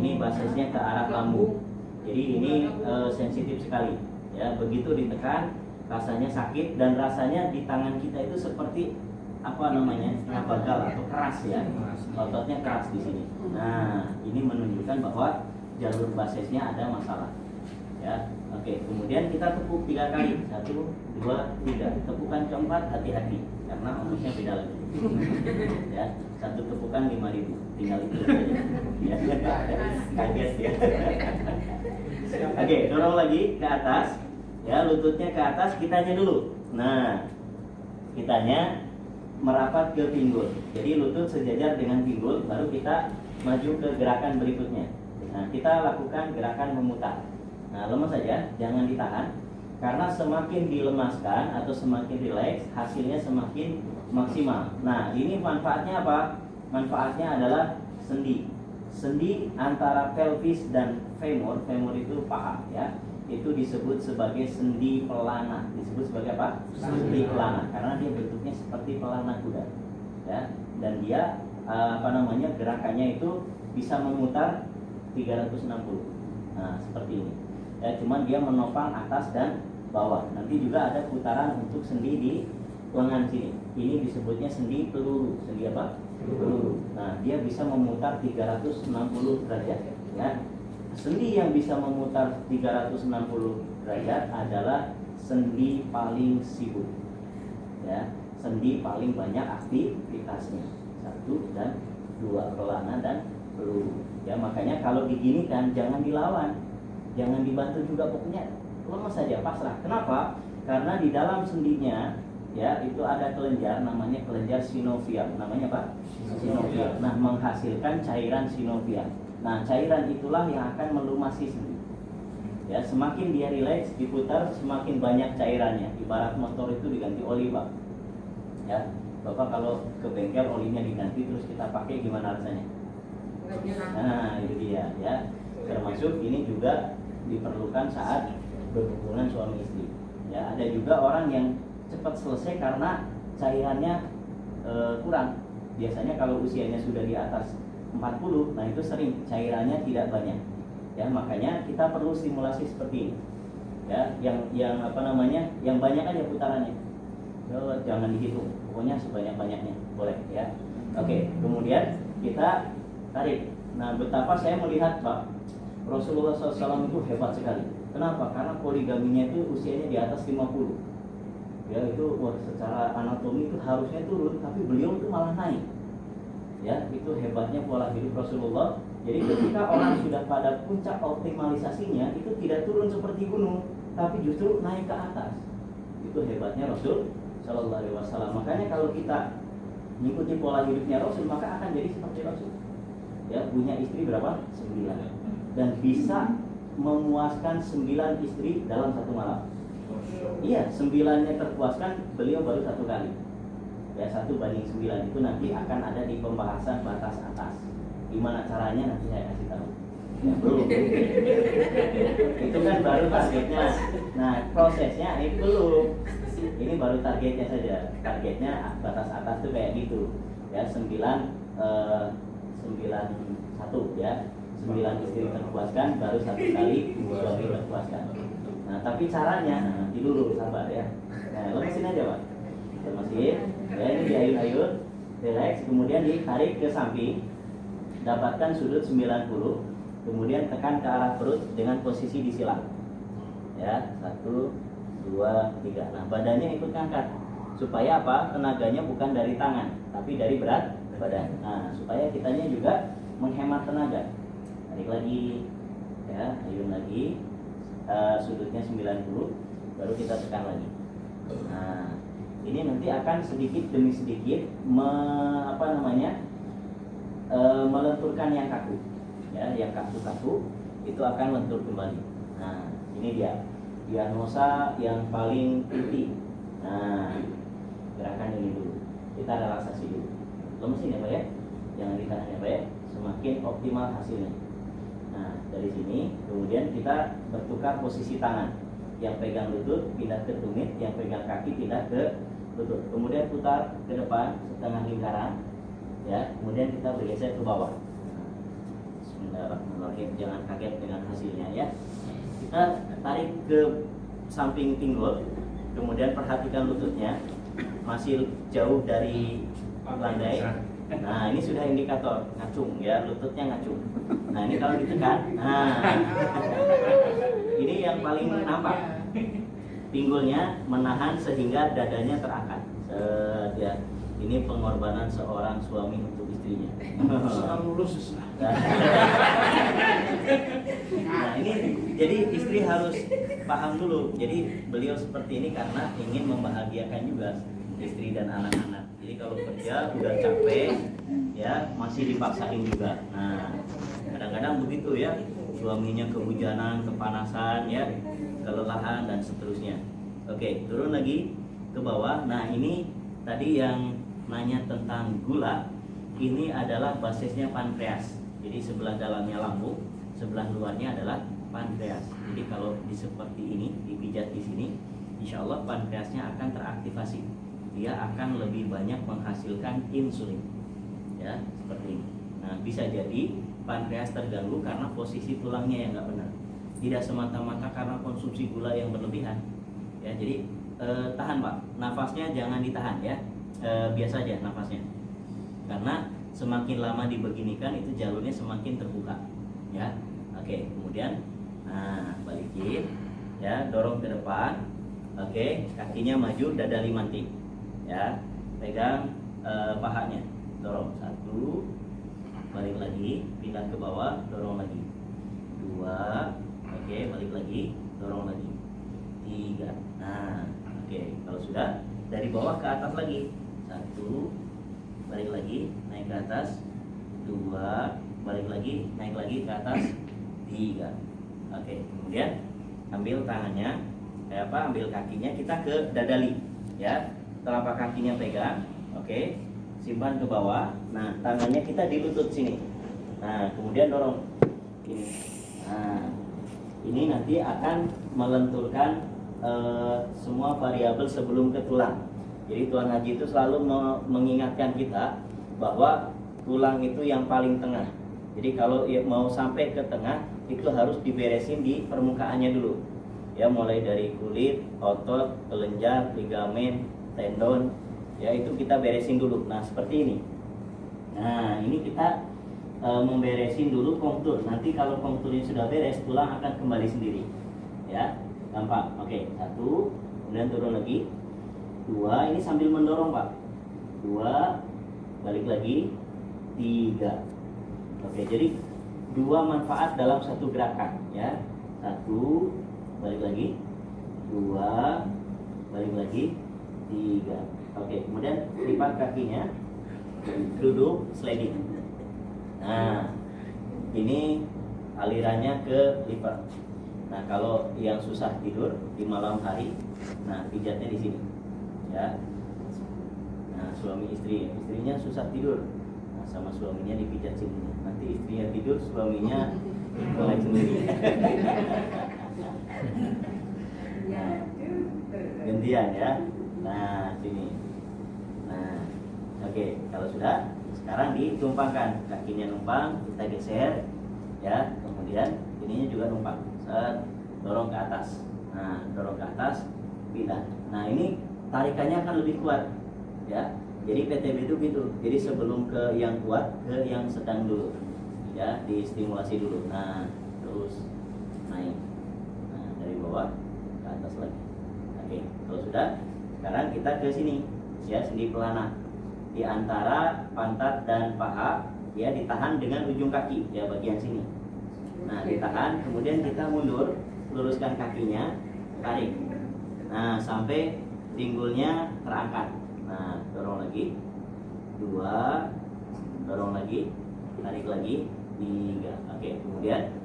ini basisnya ke arah lambung. Jadi ini sensitif sekali. Ya, begitu ditekan rasanya sakit dan rasanya di tangan kita itu seperti apa namanya, gagal atau keras ya, ototnya keras di sini. Nah, ini menunjukkan bahwa jalur basisnya ada masalah. Ya, oke. Kemudian kita tepuk 3 kali, 1, 2, 3. Tepukan keempat hati-hati karena ongkosnya beda lagi. Ya, satu tepukan 5.000, tinggal itu saja. Ya, kaget ya. Oke, dorong lagi ke atas. Ya, lututnya ke atas, kitanya dulu. Nah, kitanya merapat ke pinggul. Jadi lutut sejajar dengan pinggul, baru kita maju ke gerakan berikutnya. Nah, kita lakukan gerakan memutar. Nah, lemas saja, jangan ditahan. Karena semakin dilemaskan atau semakin rileks, hasilnya semakin maksimal. Nah, ini manfaatnya apa? Manfaatnya adalah sendi. Sendi antara pelvis dan femur, femur itu paha ya. Itu disebut sebagai sendi pelana. Disebut sebagai apa? Sendi pelana. Karena dia bentuknya seperti pelana kuda. Ya, dan dia gerakannya itu bisa memutar 360. Nah, seperti ini. Ya, cuman dia menopang atas dan bawah. Nanti juga ada putaran untuk sendi di lengan sini. Ini disebutnya sendi peluru. Sendi apa? Peluru. Nah, dia bisa memutar 360 derajat. Ya. Sendi yang bisa memutar 360 derajat adalah sendi paling sibuk. Ya, sendi paling banyak aktivitasnya. 1 dan 2, pelana dan peluru. Ya, makanya kalau diginikan jangan dilawan. Jangan dibantu juga, pokoknya lemas saja, pasrah. Kenapa? Karena di dalam sendinya ya itu ada kelenjar, namanya kelenjar sinovial. Namanya apa? Sinovial. Nah, menghasilkan cairan sinovial. Nah, cairan itulah yang akan melumasi sendi. Ya, semakin dia rileks diputar, semakin banyak cairannya. Ibarat motor itu diganti oli, Pak. Ya, Bapak kalau ke bengkel olinya diganti terus kita pakai gimana rasanya? Nah, itu dia ya. Termasuk ini juga diperlukan saat berhubungan suami istri. Ya, ada juga orang yang cepat selesai karena cairannya kurang. Biasanya kalau usianya sudah di atas 40, nah itu sering cairannya tidak banyak. Ya, makanya kita perlu stimulasi seperti ini. Ya, yang banyak aja putarannya. Jangan dihitung, pokoknya sebanyak-banyaknya boleh ya. Oke, kemudian kita tarik. Nah, betapa saya melihat Pak, Rasulullah SAW itu hebat sekali. Kenapa? Karena poligaminya itu usianya di atas 50. Ya, itu secara anatomi itu harusnya turun, tapi beliau itu malah naik. Ya, itu hebatnya pola hidup Rasulullah. Jadi ketika orang sudah pada puncak optimalisasinya, itu tidak turun seperti gunung, tapi justru naik ke atas. Itu hebatnya Rasul Sallallahu Alaihi Wasallam. Makanya kalau kita mengikuti pola hidupnya Rasul, maka akan jadi seperti Rasul. Ya, punya istri berapa? 9. Dan bisa memuaskan 9 istri dalam satu malam. Iya, 9-nya terpuaskan, beliau baru 1 kali. Ya, 1/9 itu nanti akan ada di pembahasan batas atas. Gimana caranya nanti saya kasih tahu. Ya, belum. Itu kan baru targetnya. Nah, prosesnya ini belum. Ini baru targetnya saja. Targetnya batas atas tuh kayak gitu. Ya, 9 1 ya. 9 istri terpuaskan, baru 1 kali suami terpuaskan. Nah, tapi caranya, nanti dulu sabar ya. Nah, lemesin aja Pak. Lemesin. Ya, ini diayun-ayun, relax, kemudian ditarik ke samping. Dapatkan sudut 90, kemudian tekan ke arah perut dengan posisi disilang. Ya, 1, 2, 3. Nah, badannya ikut ngangkat. Supaya apa? Tenaganya bukan dari tangan, tapi dari berat badan. Nah, supaya kitanya juga menghemat tenaga. Tarik lagi, ya, ayun lagi, sudutnya 90, baru kita tekan lagi. Nah, ini nanti akan sedikit demi sedikit melenturkan yang kaku, ya, yang kaku-kaku itu akan lentur kembali. Nah, ini dia diagnosa yang paling inti. Nah, gerakan ini dulu, kita relaksasi dulu. Lemesin ya Pak ya, jangan ditahan ya Pak ya, semakin optimal hasilnya. Nah, dari sini kemudian kita bertukar posisi tangan. Yang pegang lutut pindah ke tumit, yang pegang kaki pindah ke lutut. Kemudian putar ke depan setengah lingkaran. Ya, kemudian kita bergeser ke bawah. Bismillahirrahmanirrahim. Bismillahirrahmanirrahim. Jangan kaget dengan hasilnya ya. Kita tarik ke samping pinggul, kemudian perhatikan lututnya masih jauh dari landai. Nah, ini sudah indikator ngacung ya, lututnya ngacung. Nah, ini kalau ditekan, nah ini yang paling nampak. Pinggulnya menahan sehingga dadanya terangkat. Ya. Ini pengorbanan seorang suami untuk istrinya. Lulus. Nah, ini jadi istri harus paham dulu. Jadi beliau seperti ini karena ingin membahagiakan juga istri dan anak-anak. Jadi kalau kerja udah capek, ya masih dipaksain juga. Nah, kadang-kadang begitu ya, suaminya kehujanan, kepanasan, ya, kelelahan dan seterusnya. Oke, turun lagi ke bawah. Nah, ini tadi yang nanya tentang gula. Ini adalah basisnya pankreas. Jadi sebelah dalamnya lambung, sebelah luarnya adalah pankreas. Jadi kalau seperti ini, dipijat di sini, insya Allah pankreasnya akan teraktivasi. Dia akan lebih banyak menghasilkan insulin, ya seperti ini. Nah, bisa jadi pankreas terganggu karena posisi tulangnya yang nggak benar. Tidak semata-mata karena konsumsi gula yang berlebihan. Ya, jadi tahan Pak, nafasnya jangan ditahan ya, biasa aja nafasnya. Karena semakin lama dibeginikan itu jalurnya semakin terbuka, ya. Oke, kemudian, nah balikin, ya dorong ke depan. Oke, kakinya maju, dada limanting. Ya, pegang pahanya, dorong 1, balik lagi, pindah ke bawah, dorong lagi 2, oke, balik lagi, dorong lagi 3. Nah, oke, kalau sudah dari bawah ke atas lagi 1, balik lagi, naik ke atas 2, balik lagi, naik lagi ke atas 3. Oke, kemudian ambil tangannya, ambil kakinya, kita ke dadali, ya. Telapak kakinya pegang, oke, simpan ke bawah. Nah, tangannya kita di lutut sini. Nah, kemudian dorong ini. Nah, ini nanti akan melenturkan semua variabel sebelum ke tulang. Jadi Tuan Haji itu selalu mengingatkan kita bahwa tulang itu yang paling tengah. Jadi kalau mau sampai ke tengah itu harus diberesin di permukaannya dulu. Ya, mulai dari kulit, otot, kelenjar, ligamen, tendon, ya itu kita beresin dulu. Nah, seperti ini. Nah, ini kita memberesin dulu kontur. Nanti kalau konturnya sudah beres, tulang akan kembali sendiri. Ya, gampang. Oke, 1, kemudian turun lagi 2, ini sambil mendorong Pak. 2, balik lagi 3. Oke, jadi 2 manfaat dalam satu gerakan, ya. 1, balik lagi 2, balik lagi 3. Oke, kemudian lipat kakinya, duduk sliding. Nah, ini alirannya ke liver. Nah, kalau yang susah tidur di malam hari, nah pijatnya di sini, ya. Nah, suami istrinya susah tidur, nah sama suaminya dipijat sini. Nanti istrinya tidur, suaminya mulai sendiri. Nah, gantian ya. Nah, sini. Nah, oke, kalau sudah, sekarang ditumpangkan, kakinya numpang, kita geser, ya. Kemudian ininya juga numpang, dorong ke atas. Nah, dorong ke atas, pindah. Nah, ini tarikannya akan lebih kuat, ya. Jadi PTB itu gitu. Jadi sebelum ke yang kuat, ke yang sedang dulu, ya, distimulasi dulu. Nah, terus naik. Nah, dari bawah ke atas lagi. Oke, kalau sudah. Sekarang kita ke sini, ya, sendi pelana di antara pantat dan paha, ya, ditahan dengan ujung kaki, ya, bagian sini. Nah, ditahan, kemudian kita mundur, luruskan kakinya, tarik. Nah, sampai pinggulnya terangkat. Nah, dorong lagi 2, dorong lagi, tarik lagi 3. Oke, kemudian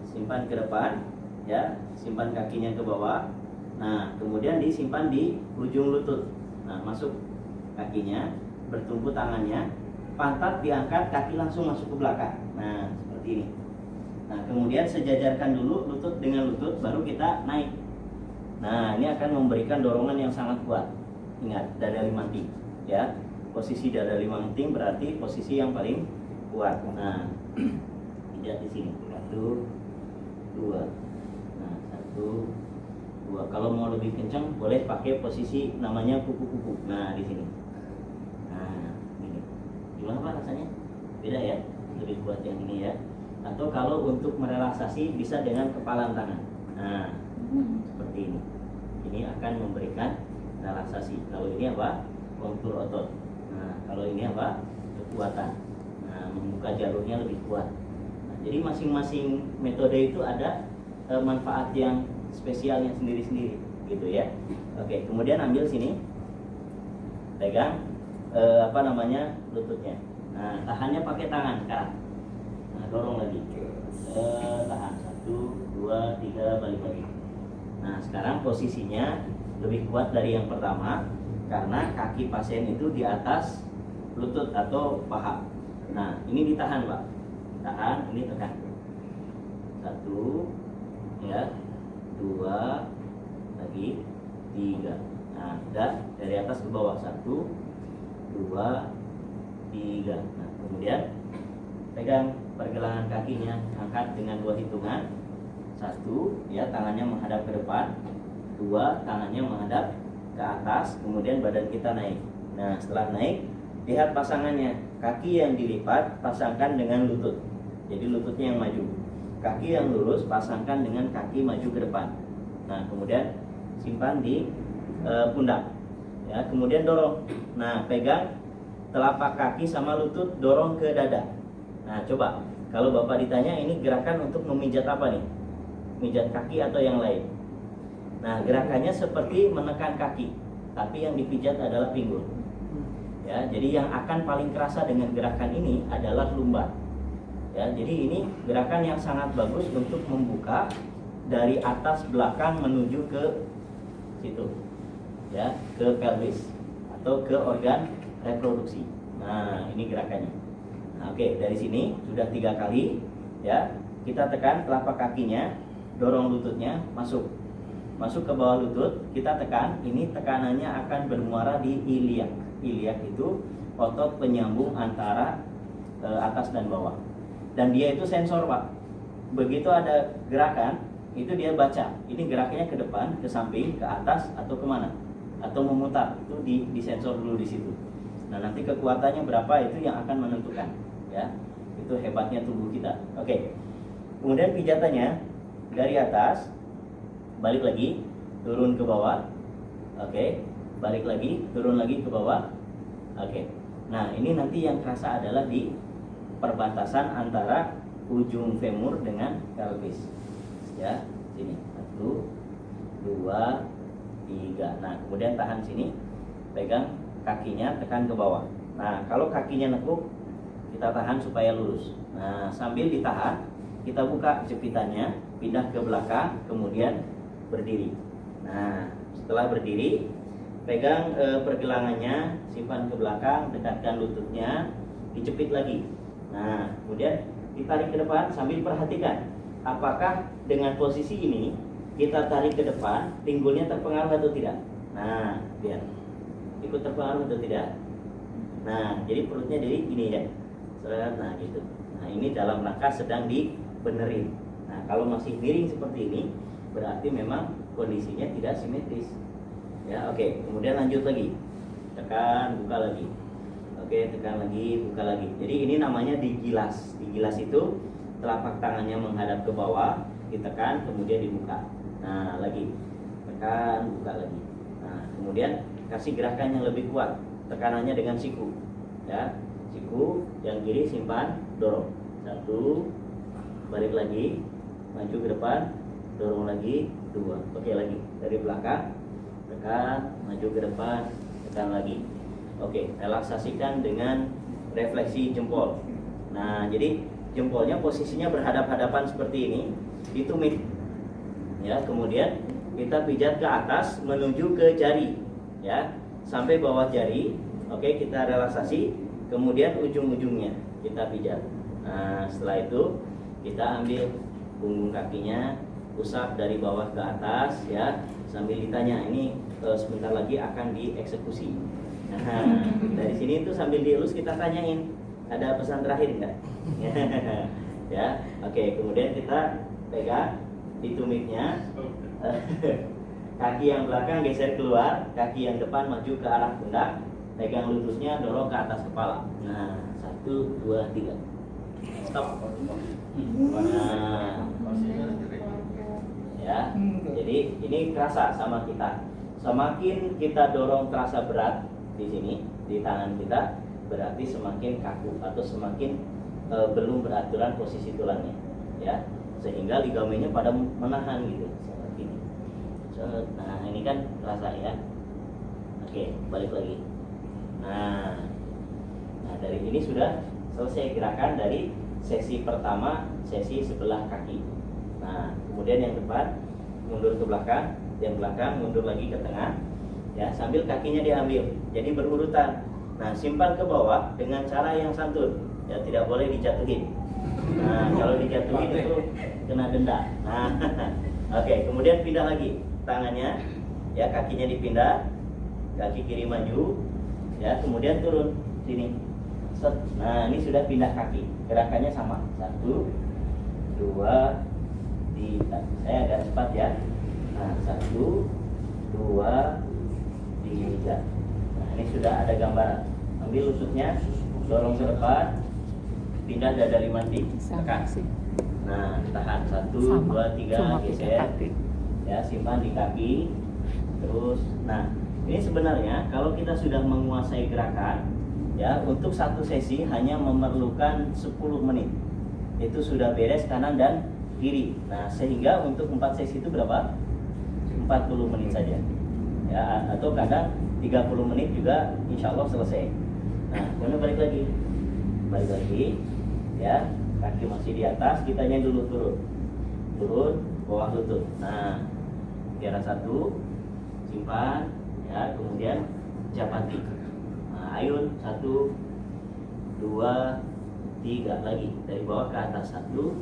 simpan ke depan, ya, simpan kakinya ke bawah. Nah, kemudian disimpan di ujung lutut. Nah, masuk kakinya, bertumpu tangannya, pantat diangkat, kaki langsung masuk ke belakang. Nah, seperti ini. Nah, kemudian sejajarkan dulu lutut dengan lutut, baru kita naik. Nah, ini akan memberikan dorongan yang sangat kuat. Ingat, dada limanting, ya. Posisi dada limanting berarti posisi yang paling kuat. Nah, pijat di sini. 1, 2. Nah, 1, 2. Kalau mau lebih kencang boleh pakai posisi namanya kuku-kuku. Nah, di sini. Nah, ini. Gimana Pak rasanya? Beda ya? Lebih kuat yang ini ya. Atau kalau untuk merelaksasi bisa dengan kepalan tangan. Nah, seperti ini. Ini akan memberikan relaksasi. Kalau ini apa? Kontur otot. Nah, kalau ini apa? Kekuatan. Nah, membuka jalurnya lebih kuat. Nah, jadi masing-masing metode itu ada manfaat yang spesialnya sendiri-sendiri, gitu ya. Oke, kemudian ambil sini, pegang lututnya. Nah, tahannya pakai tangan sekarang. Nah, dorong lagi. Tahan 1, 2, 3, balik lagi. Nah, sekarang posisinya lebih kuat dari yang pertama karena kaki pasien itu di atas lutut atau paha. Nah, ini ditahan Pak. Tahan, ini tekan. 1, ya, 2, lagi 3. Nah, udah dari atas ke bawah. 1, 2, 3. Nah, kemudian pegang pergelangan kakinya, angkat dengan 2 hitungan. 1, ya, tangannya menghadap ke depan. 2, tangannya menghadap ke atas. Kemudian badan kita naik. Nah, setelah naik, lihat pasangannya. Kaki yang dilipat pasangkan dengan lutut. Jadi lututnya yang maju. Kaki yang lurus pasangkan dengan kaki maju ke depan. Nah, kemudian simpan di pundak. Ya, kemudian dorong. Nah, pegang telapak kaki sama lutut, dorong ke dada. Nah, coba kalau Bapak ditanya ini gerakan untuk memijat apa nih? Mijat kaki atau yang lain? Nah, gerakannya seperti menekan kaki, tapi yang dipijat adalah pinggul. Ya, jadi yang akan paling kerasa dengan gerakan ini adalah lumbar. Ya, jadi ini gerakan yang sangat bagus untuk membuka dari atas belakang menuju ke situ, ya, ke pelvis atau ke organ reproduksi. Nah, ini gerakannya. Nah, oke, dari sini sudah 3 kali, ya. Kita tekan telapak kakinya, dorong lututnya masuk ke bawah lutut. Kita tekan, ini tekanannya akan bermuara di iliak. Iliak itu otot penyambung antara atas dan bawah. Dan dia itu sensor Pak. Begitu ada gerakan, itu dia baca. Ini geraknya ke depan, ke samping, ke atas, atau kemana? Atau memutar. Itu disensor dulu di situ. Nah, nanti kekuatannya berapa itu yang akan menentukan. Ya, itu hebatnya tubuh kita. Oke. Kemudian pijatannya dari atas, balik lagi, turun ke bawah. Oke. Balik lagi, turun lagi ke bawah. Oke. Nah, ini nanti yang kerasa adalah di perbatasan antara ujung femur dengan pelvis. Ya, sini. 1, 2, 3. Nah, kemudian tahan sini. Pegang kakinya, tekan ke bawah. Nah, kalau kakinya nekuk, kita tahan supaya lurus. Nah, sambil ditahan, kita buka jepitannya, pindah ke belakang, kemudian berdiri. Nah, setelah berdiri, pegang pergelangannya, simpan ke belakang, dekatkan lututnya, dijepit lagi. Nah, kemudian ditarik ke depan sambil perhatikan apakah dengan posisi ini kita tarik ke depan, pinggulnya terpengaruh atau tidak. Nah, lihat, ikut terpengaruh atau tidak. Nah, jadi perutnya dari ini ya. Nah, gitu. Nah, ini dalam rangka sedang dibenerin. Nah, kalau masih miring seperti ini, berarti memang kondisinya tidak simetris. Ya, oke. Kemudian lanjut lagi. Tekan, buka lagi. Oke, tekan lagi, buka lagi. Jadi ini namanya digilas. Digilas itu telapak tangannya menghadap ke bawah, ditekan, kemudian dibuka. Nah, lagi. Tekan, buka lagi. Nah, kemudian kasih gerakan yang lebih kuat. Tekanannya dengan siku. Ya, siku yang kiri simpan, dorong. 1, balik lagi, maju ke depan, dorong lagi, 2. Oke, lagi. Dari belakang, tekan, maju ke depan, tekan lagi. Oke, relaksasikan dengan refleksi jempol. Nah, jadi jempolnya posisinya berhadap-hadapan seperti ini, ditumit. Ya, kemudian kita pijat ke atas menuju ke jari, ya, sampai bawah jari. Oke, kita relaksasi, kemudian ujung-ujungnya kita pijat. Nah, setelah itu kita ambil punggung kakinya, usap dari bawah ke atas, ya, sambil ditanya, ini sebentar lagi akan dieksekusi. Nah, dari sini itu sambil dielus kita tanyain, ada pesan terakhir enggak? Ya, Oke, kemudian kita pegang di tumitnya. Kaki yang belakang geser keluar, kaki yang depan maju ke arah pundak, pegang lututnya, dorong ke atas kepala. Nah, 1, 2, 3. Stop. Nah, ya. Jadi ini kerasa sama kita. Semakin kita dorong terasa berat di sini, di tangan kita, berarti semakin kaku atau semakin belum beraturan posisi tulangnya, ya. Sehingga ligamennya pada menahan gitu, seperti ini. Nah, ini kan terasa ya. Oke, balik lagi. Nah, dari ini sudah selesai gerakan dari sesi pertama, sesi sebelah kaki. Nah, kemudian yang depan mundur ke belakang, yang belakang mundur lagi ke tengah, ya, sambil kakinya diambil. Jadi berurutan. Nah, simpan ke bawah dengan cara yang santun. Ya, tidak boleh dijatuhin. Nah, kalau dijatuhin itu kena denda. Nah, oke, kemudian pindah lagi tangannya, ya, kakinya dipindah, kaki kiri maju, ya, kemudian turun sini. Set. Nah, ini sudah pindah kaki. Gerakannya sama. 1, 2, 3. Saya agak cepat ya. Nah, 1, 2, 3. Nah, ini sudah ada gambaran. Ambil lututnya, dorong ke depan, pindah dada 5 detik, tekan. Nah, tahan. 1, 2, 3, geser. Ya, simpan di kaki. Terus, nah, ini sebenarnya kalau kita sudah menguasai gerakan, ya, untuk satu sesi hanya memerlukan 10 menit. Itu sudah beres kanan dan kiri. Nah, sehingga untuk 4 sesi itu berapa? 40 menit saja. Ya, atau kadang 30 menit juga insya Allah selesai. Nah, kemudian balik lagi, ya, kaki masih di atas, kitanya dulu turun, bawah lutut. Nah, tiara 1, simpan, ya, kemudian japati. Nah, ayun 1, 2, 3 lagi dari bawah ke atas. 1,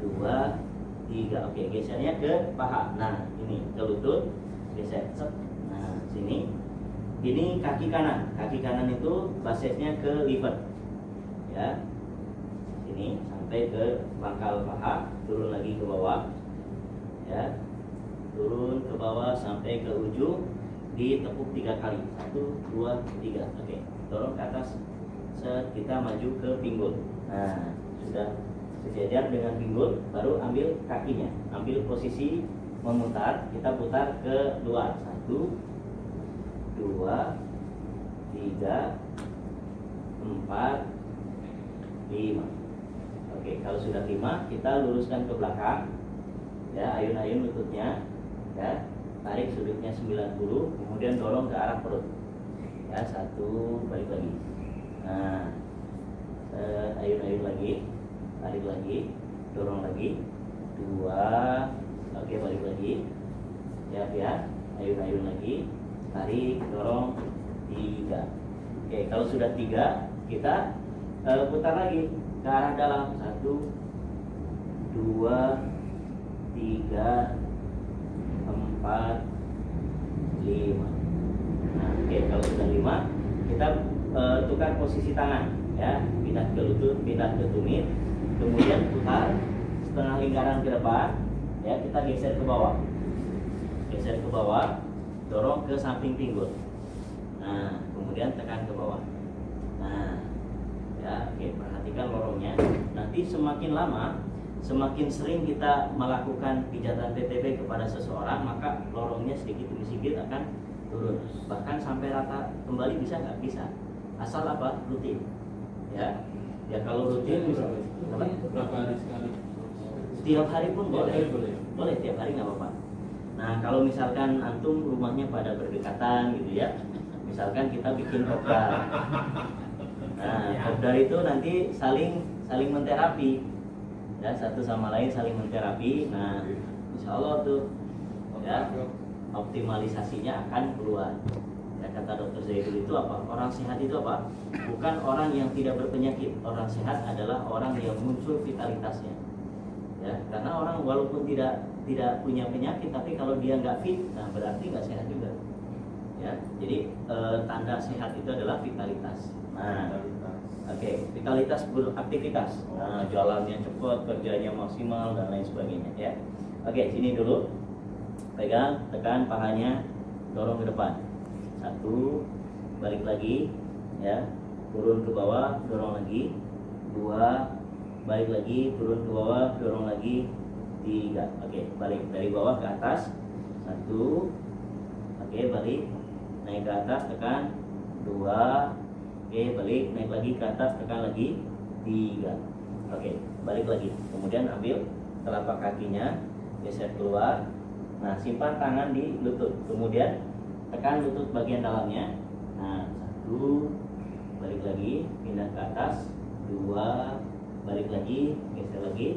2, 3. Oke, gesernya ke paha. Nah, ini ke lutut, geser. Nah, sini. Ini kaki kanan. Kaki kanan itu basisnya ke liver. Ya. Sini sampai ke pangkal paha, turun lagi ke bawah. Ya. Turun ke bawah sampai ke ujung, ditepuk 3 kali. 1, 2, 3. Oke, dorong ke atas. Kita maju ke pinggul. Nah, sudah sejajar dengan pinggul, baru ambil kakinya, ambil posisi memutar, kita putar ke luar. 1, 2, 3, 4, 5. Oke, kalau sudah 5, kita luruskan ke belakang, ya, ayun-ayun lututnya, ya, tarik sudutnya 90, kemudian dorong ke arah perut, ya. 1, balik lagi. Nah, ayun-ayun lagi, tarik lagi, dorong lagi. 2, oke, balik lagi, ya, ayun-ayun lagi, tarik, dorong. 3. Oke, kalau sudah 3, kita putar lagi ke arah dalam. 1, 2, 3, 4, 5. Nah, oke, kalau sudah 5, kita tukar posisi tangan, ya, pindah ke lutut, pindah ke tumit, kemudian putar setengah lingkaran ke depan, ya, kita geser ke bawah, dorong ke samping pinggul. Nah, kemudian tekan ke bawah. Nah, ya, oke, perhatikan lorongnya. Nanti semakin lama, semakin sering kita melakukan pijatan PTB kepada seseorang, maka lorongnya sedikit demi sedikit akan turun. Bahkan sampai rata kembali bisa nggak? Bisa. Asal apa? Rutin. Ya, kalau rutin bisa. Berapa hari sekali? Setiap hari pun boleh. Boleh. Tiap hari nggak apa-apa. Nah, kalau misalkan antum rumahnya pada berdekatan gitu ya, misalkan kita bikin kopdar. Nah, kopdar itu nanti saling menterapi, ya, satu sama lain saling menterapi. Nah, insya Allah tuh, ya, optimalisasinya akan keluar. Ya, kata Dr. Zaidul itu apa? Orang sehat itu apa? Bukan orang yang tidak berpenyakit. Orang sehat adalah orang yang muncul vitalitasnya. Ya, karena orang walaupun tidak punya penyakit, tapi kalau dia nggak fit, nah berarti nggak sehat juga. Ya, jadi tanda sehat itu adalah vitalitas. Nah, Oke, vitalitas beraktivitas. Nah, jalannya cepat, kerjanya maksimal dan lain sebagainya ya. Oke, sini dulu. Pegang, tekan pahanya, dorong ke depan. 1, balik lagi ya. Turun ke bawah, dorong lagi. 2, balik lagi, turun ke bawah, dorong lagi. 3. Oke, balik dari bawah ke atas. 1. Oke, balik. Naik ke atas, tekan. 2. Oke, balik, naik lagi ke atas, tekan lagi. 3. Oke, balik lagi. Kemudian ambil telapak kakinya, geser keluar. Nah, simpan tangan di lutut. Kemudian tekan lutut bagian dalamnya. Nah, 1, balik lagi, pindah ke atas. 2, balik lagi, geser lagi.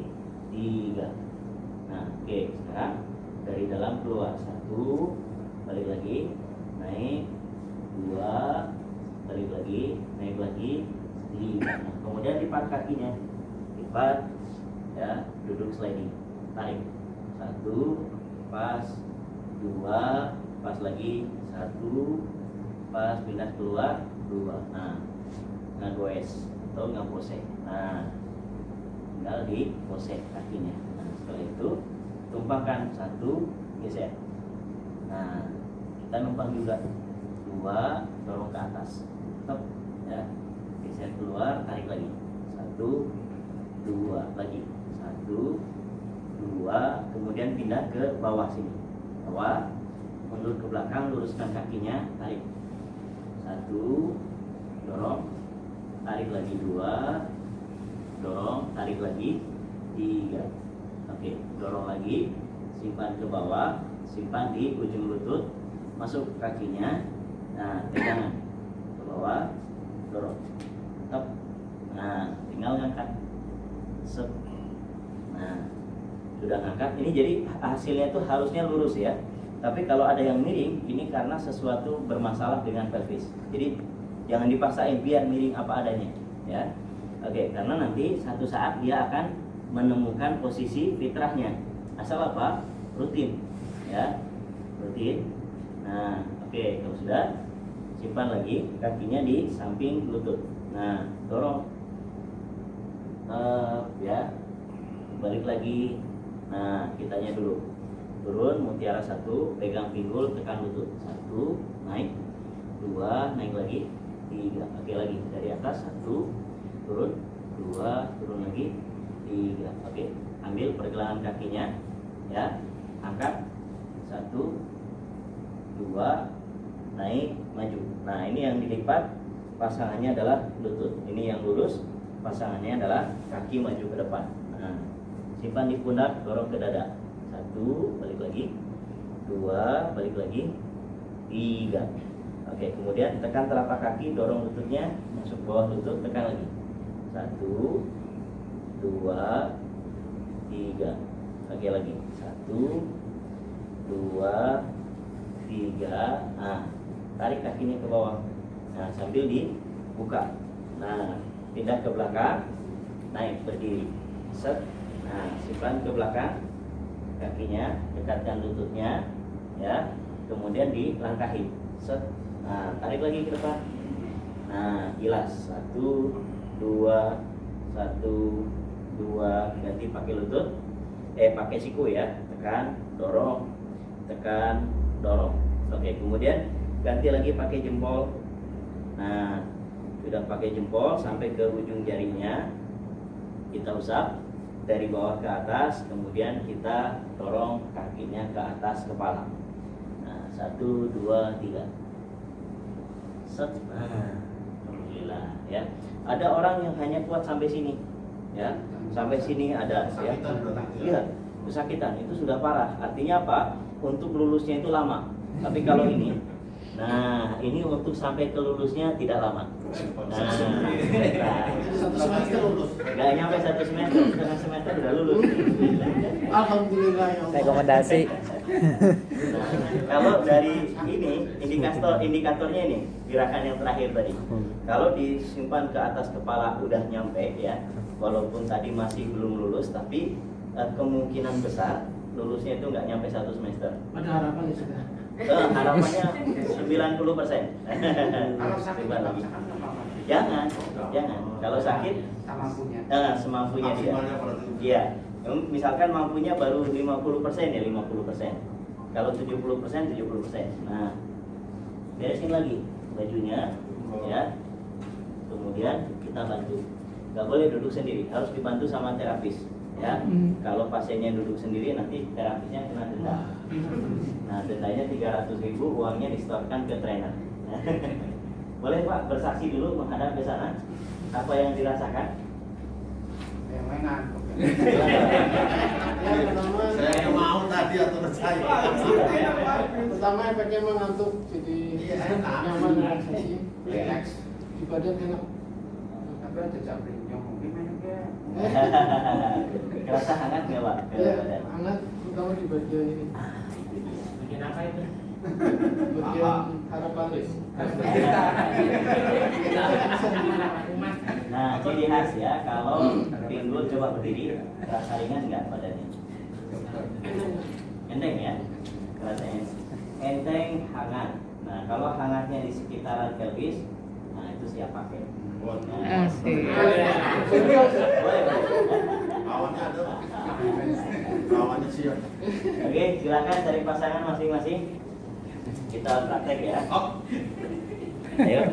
3. Nah, oke, sekarang dari dalam keluar. 1, balik lagi, naik. 2, balik lagi, naik lagi. 3. Nah, kemudian lipat kakinya, lipat ya, duduk sliding, tarik. 1, pas. 2, pas lagi. 1, pas, pindah keluar. 2. Nah, ngagoes atau ngapose. Nah, tinggal di pose kakinya. Nah, setelah itu tumpahkan. 1, geser. Nah, kita numpang juga. 2, dorong ke atas. Stop ya. Geser keluar, tarik lagi. 1, 2, lagi. 1, 2, kemudian pindah ke bawah sini. Bawah, mundur ke belakang, luruskan kakinya, tarik. 1, dorong, tarik lagi. 2, dorong, tarik lagi. 3. Oke, dorong lagi, simpan ke bawah, simpan di ujung lutut, masuk kakinya. Nah, pegangan ke bawah, dorong. Stop. Nah, tinggal ngangkat. Set. Nah, sudah ngangkat. Ini jadi hasilnya itu harusnya lurus ya. Tapi kalau ada yang miring, ini karena sesuatu bermasalah dengan pelvis. Jadi jangan dipaksain, biar miring apa adanya ya. Oke, karena nanti satu saat dia akan menemukan posisi fitrahnya. Asal apa? Rutin ya. Rutin. Nah, oke, kalau sudah, simpan lagi kakinya di samping lutut. Nah, dorong ya, balik lagi. Nah, kitanya dulu turun, mutiara 1, pegang pinggul, tekan lutut. 1, naik. 2, naik lagi. 3, oke, lagi dari atas. 1, turun. 2, turun lagi. 3, oke, ambil pergelangan kakinya ya, angkat. 1, 2, naik, maju. Nah, ini yang dilipat pasangannya adalah lutut. Ini yang lurus, pasangannya adalah kaki maju ke depan. Nah, simpan di pundak, dorong ke dada. 1, balik lagi. 2, balik lagi. 3. Oke, kemudian tekan telapak kaki, dorong lututnya masuk bawah lutut, tekan lagi. 1, 2, 3. Oke, lagi. 1, 2, 3. Nah, tarik kakinya ke bawah. Nah, sambil dibuka. Nah, pindah ke belakang, naik, berdiri. Set. Nah, simpan ke belakang kakinya, dekatkan lututnya ya. Kemudian dilangkahi. Set. Nah, tarik lagi ke depan. Nah, gilas. 1, 2, 1, 2, ganti pakai lutut. Pakai siku ya. Tekan, dorong, tekan, dorong. Oke, kemudian ganti lagi pakai jempol. Nah, sudah pakai jempol sampai ke ujung jarinya, kita usap dari bawah ke atas, kemudian kita dorong kakinya ke atas kepala. Nah, 1, 2, 3. Set. Nah, alhamdulillah ya. Ada orang yang hanya kuat sampai sini ya. Sampai sini ada ya. Iya, kesakitan itu sudah parah. Artinya apa? Untuk lulusnya itu lama. Tapi kalau ini, nah, ini untuk sampai ke lulusnya tidak lama. Nah, Satu semester lulus. nggak nyampe 1 semester, setengah semester udah lulus. Alhamdulillah ya Allah. Rekomendasi. Nah, kalau dari ini indikatornya ini gerakan yang terakhir tadi. Kalau disimpan ke atas kepala udah nyampe ya, walaupun tadi masih belum lulus, tapi kemungkinan besar lulusnya itu nggak nyampe 1 semester. Ada harapan ya sudah. Harapannya 90%. Kalau sakit Simpan lagi. dipaksakan nggak apa-apa. Jangan. Kalau sakit Semampunya. semampunya dia. Maksimalnya berarti. Iya. Misalkan mampunya baru 50% ya 50%. Kalau 70% 70%. Nah, beresin lagi bajunya, ya. Kemudian kita bantu. Gak boleh duduk sendiri, harus dibantu sama terapis. Ya, kalau pasiennya duduk sendiri nanti terapisnya kena denda. Nah, dendanya 300.000, uangnya disetorkan ke trainer. Boleh Pak bersaksi dulu menghadap ke sana apa yang dirasakan? Yang mainan. Saya Pertama, nggak mau tadi atau saya. pertama efeknya mengantuk, jadi nyaman, relaksasi, relax, di badan enak. Tapi ada jambring yang mungkin mainnya. Kerasa hangat nggak Pak? Ke Iya, badan? hangat, terutama di bagian ini. Bikin apa itu? Bagian harapan. Nah, ciri khas ya, kalau pinggul coba berdiri, terasa ringan nggak badannya? Enteng ya, rasanya enteng, hangat. Nah, kalau hangatnya di sekitaran pelvis, nah itu siap pakai. Nah, Asik. boleh. Kawannya ada. Kawannya siap. Oke, silakan cari pasangan masing-masing. Kita praktek ya. Oh. Ayo.